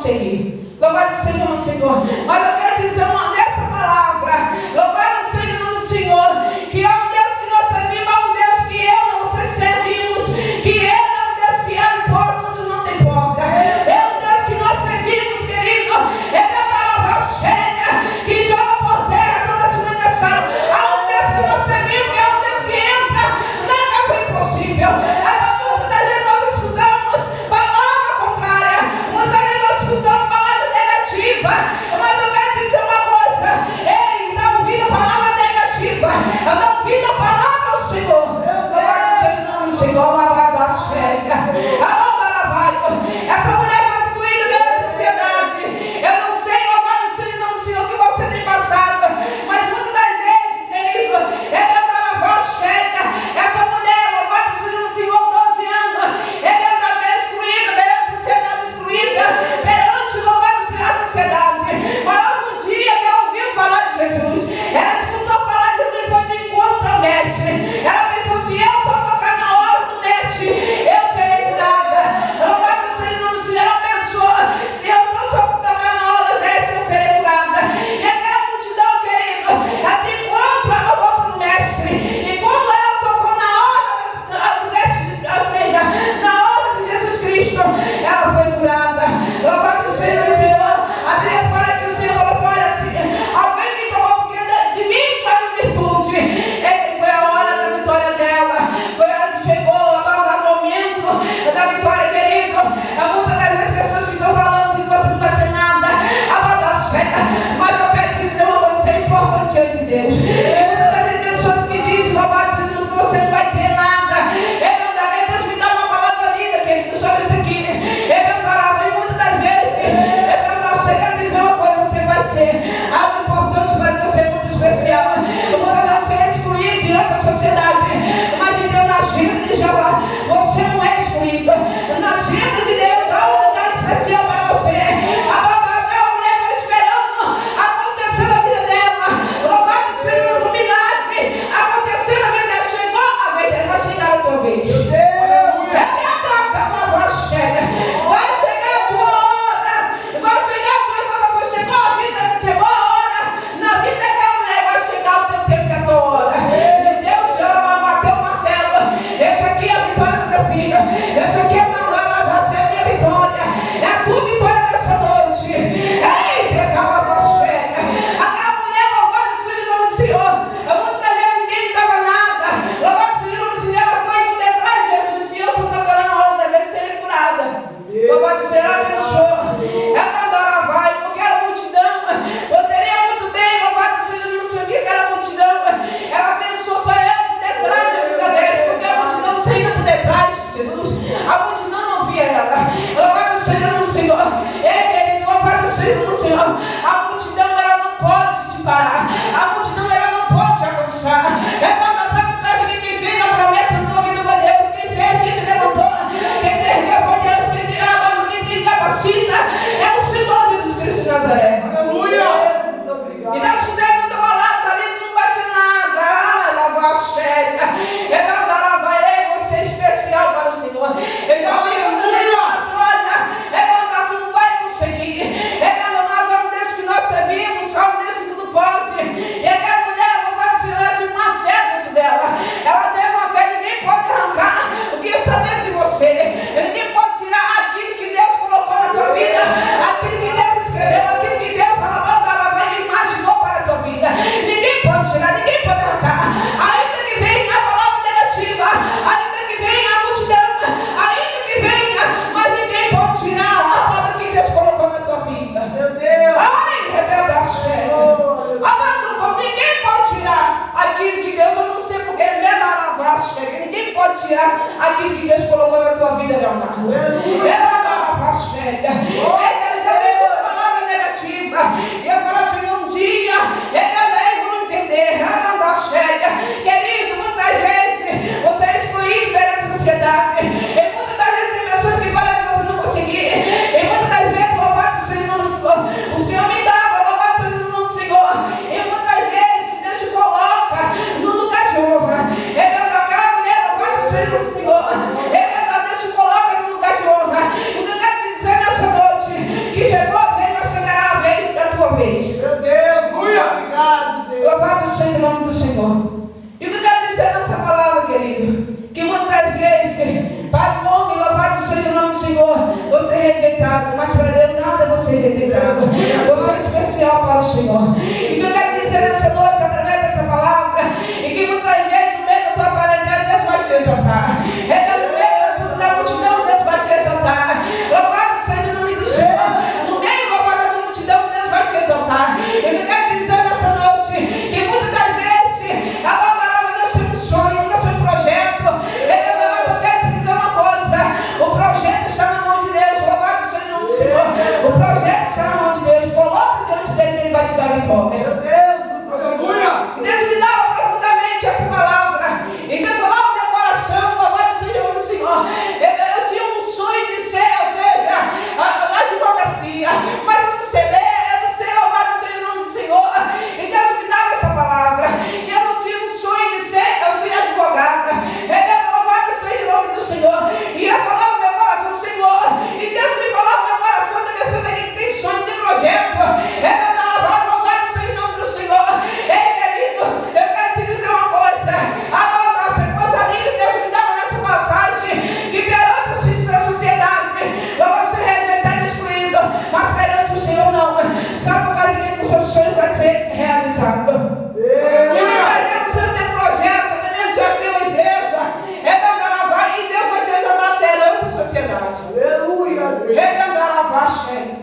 seguir. Louvado seja o Senhor. Mas eu quero te dizer nessa palavra, louvado seja o nome do Senhor, que é um Deus que nós servimos, é um Deus que eu e você servimos, que Ele é um Deus que abre porta onde não tem porta. É um Deus que nós servimos, querido. É a palavra chega, que joga por terra toda a cimentação. Há um Deus que nós servimos, que é um Deus que entra na casa do impossível. Muitas vezes nós escutamos palavra contrária, muitas vezes nós escutamos palavra negativa, mas eu quero dizer uma coisa. obrigatória. Meu Deus, aleluia. E Deus me dava profundamente essa palavra. E Deus falava no meu coração, louvado seja o nome do Senhor. Eu tinha um sonho de ser, ou seja, a advocacia. Mas eu não sei ler, eu não sei, louvado seja o nome do Senhor. E Deus me dava essa palavra. E eu não tinha um sonho de ser, eu ser advogada. Louvado seja o nome do Senhor. E eu falava no meu coração, Senhor. E Deus me falava no meu coração, da pessoa que tem sonho de projeto. Louvado seja o nome do Senhor. Ei, querido, eu quero te dizer uma coisa. Essa coisa linda Deus me dava nessa passagem. Que perante a sociedade, você rejeitado e excluído. Mas perante o Senhor não. Sabe por causa de que o seu sonho vai ser realizado? E muitas vezes você tem projeto, tem de abrir uma empresa. E Deus vai te ajudar perante a sociedade. Aleluia.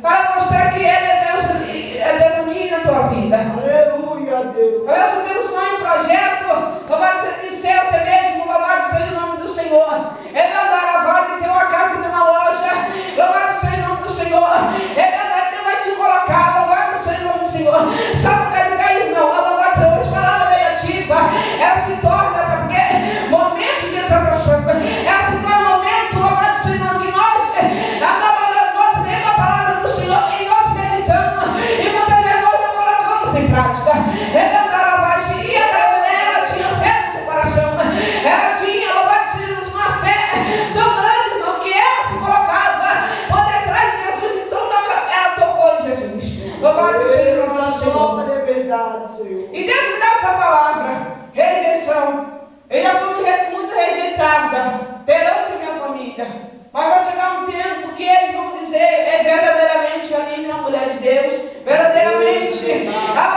Para mostrar que Ele é Deus em na tua vida. Aleluia, Deus. Você tem um sonho, um projeto, louvado seja de ser você mesmo, louvado seja o nome do Senhor. Ele vai ter uma casa, tem uma loja, louvado seja o nome do Senhor. Ele vai te colocar, louvado seja o nome do Senhor. Sabe o que é que irmão? Louvado seja as palavras negativas, ela se torna, sabe o quê? Momento de exaltação. Ela se torna momento, louvado seja o nome que nós temos a palavra do Senhor e nós meditamos. E muitas vezes nós não colocamos em prática. E aquela mulher, ela tinha fé no seu coração. Ela tinha, louvado seja uma fé tão grande, irmão, que ela se colocava por detrás de Jesus. Então ela tocou em Jesus. Louvado seja o nome do Senhor. É verdade, Senhor. E Deus me dá essa palavra, rejeição. Eu já fui muito rejeitada perante a minha família. Mas vai chegar um tempo que eles vão dizer, verdadeiramente a Aline é uma mulher de Deus, verdadeiramente a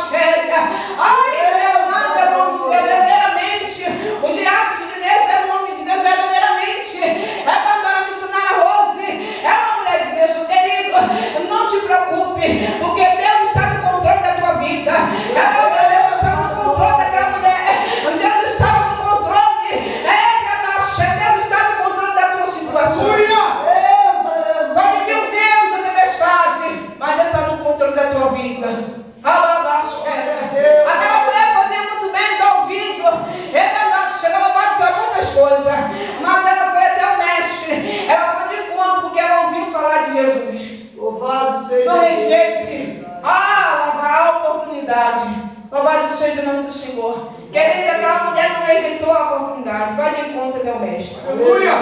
chega. Ai, meu nada, vamos dizer, verdadeiramente o diabo de Deus é um homem de Deus, verdadeiramente quando ela missionária Rose é uma mulher de Deus. Querido, não te preocupe, porque Deus está no controle da tua vida. Deus está no controle daquela mulher. Deus está no controle. Deus está no controle da tua situação. Pode vir um Deus da tempestade, mas Deus está no controle da tua vida. Aquela mulher podia muito bem dar ouvido. Ela pode dizer muitas coisas, mas ela foi até o mestre. Ela foi de encontro porque ela ouviu falar de Jesus. Louvado seja. Não rejeite. Ela vai a oportunidade. Louvado seja o nome do Senhor. Querida, aquela mulher não rejeitou a oportunidade. Vai de encontro até o mestre. Aleluia,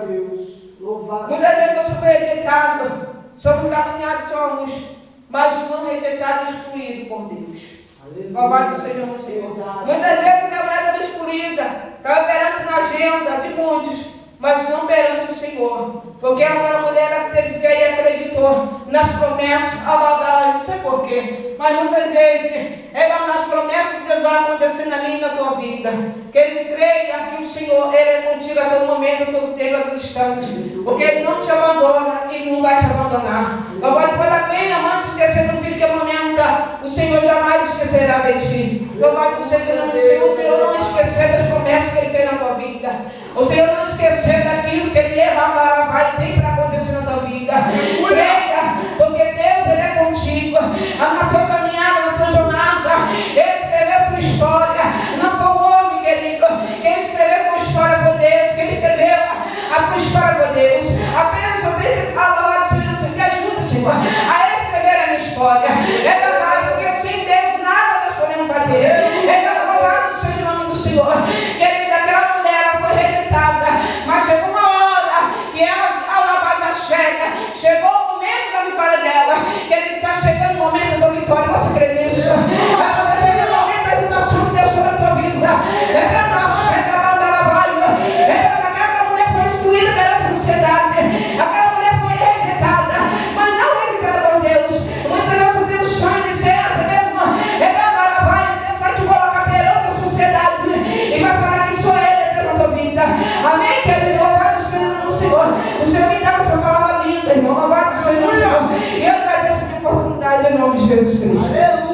Deus. Louvado. Muitas vezes você foi rejeitado. Somos caminhados, somos, mas não rejeitado e excluído por Deus. Louvado seja o nome do Senhor. Muitas vezes a mulher estava excluída, estava perante na agenda de muitos, mas não perante o Senhor. Porque aquela mulher que teve fé e acreditou nas promessas, não sei porquê, mas muitas vezes nas promessas que Deus vai acontecer na minha e na tua vida. Que Ele creia que o Senhor, Ele é contigo a todo momento, a todo tempo, a todo instante. Porque Ele não te abandona e não vai te abandonar. Louvado pode alguém, a mãe se esquecer do filho que amamenta, o Senhor jamais esquecerá de ti. Louvado seja o nome do Senhor. O Senhor não esquecer das promessas que Ele fez na tua vida. O Senhor não esquecer daquilo que Ele vai tem para acontecer na tua vida. Creia, porque Deus, Ele é contigo. Na tua caminhada, na tua jornada, Ele escreveu a tua história. Não foi o homem, querido. Quem escreveu a tua história foi Deus. Quem escreveu a tua história foi Deus. Apenas eu tenho a palavra do Senhor. Me ajuda, Senhor, a escrever a minha história. É verdade, porque sem Deus nada nós podemos fazer. É verdade, seja o nome do Senhor. Querida, aquela mulher, ela foi rejeitada, mas chegou uma hora que ela chega. Chegou o momento da vitória dela. Que Ele está chegando o momento da vitória. Você crê nisso? Ela está chegando o momento da exaltação de Deus sobre a tua vida. É verdade, chega lá onde ela vai. É verdade, aquela mulher foi excluída pela sociedade. Aquela mulher foi rejeitada, mas não rejeitada por Deus. Muitas vezes você tem um sonho de ser essa mesma. É verdade, ela vai te colocar perante a sociedade e vai falar que só Ele é Deus na tua vida. Amém, querido? Louvado seja o Senhor. O Senhor me dá essa palavra linda, irmão. Louvado seja o Senhor. E eu agradeço a oportunidade em nome de Jesus Cristo. Aleluia.